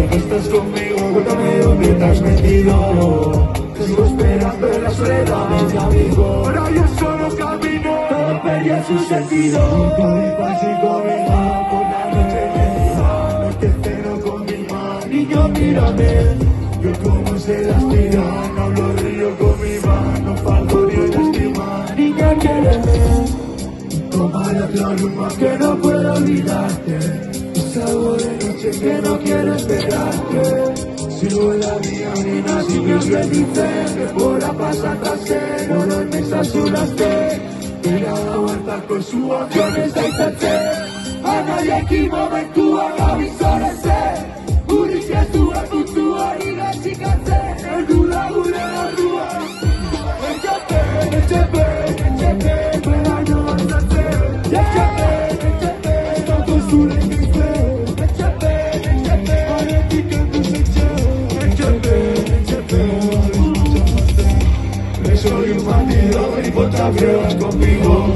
no estás conmigo, cuéntame dónde te has metido. Te sigo esperando en la soledad de mi amigo. Ahora yo solo camino, todo perdió su sentido. Muy fácil conmigo, por la noche me iba. No te ceno con mi mano, niño mírame. Yo como se las tira, no hablo río con mi mano. Falto ni lastimar, niña quiéreme. Toma la pluma que no puedo olvidarte. Salgo de noche que no quiero esperarte. Sigo la vía, nena, si Dios me dice que por la pasa trasero no me asustaste. Mira la vuelta con su acción está instante. A nadie aquí momentua gabi zoreze. Urizia zua tutua iratzikatze. Erdura gure ardua. Etxepe, bera joan zatze. Etxepe, todo zure gizte. Etxepe, aretik enduzetxe. Etxepe, soy un bandido y vos te pruebas conmigo.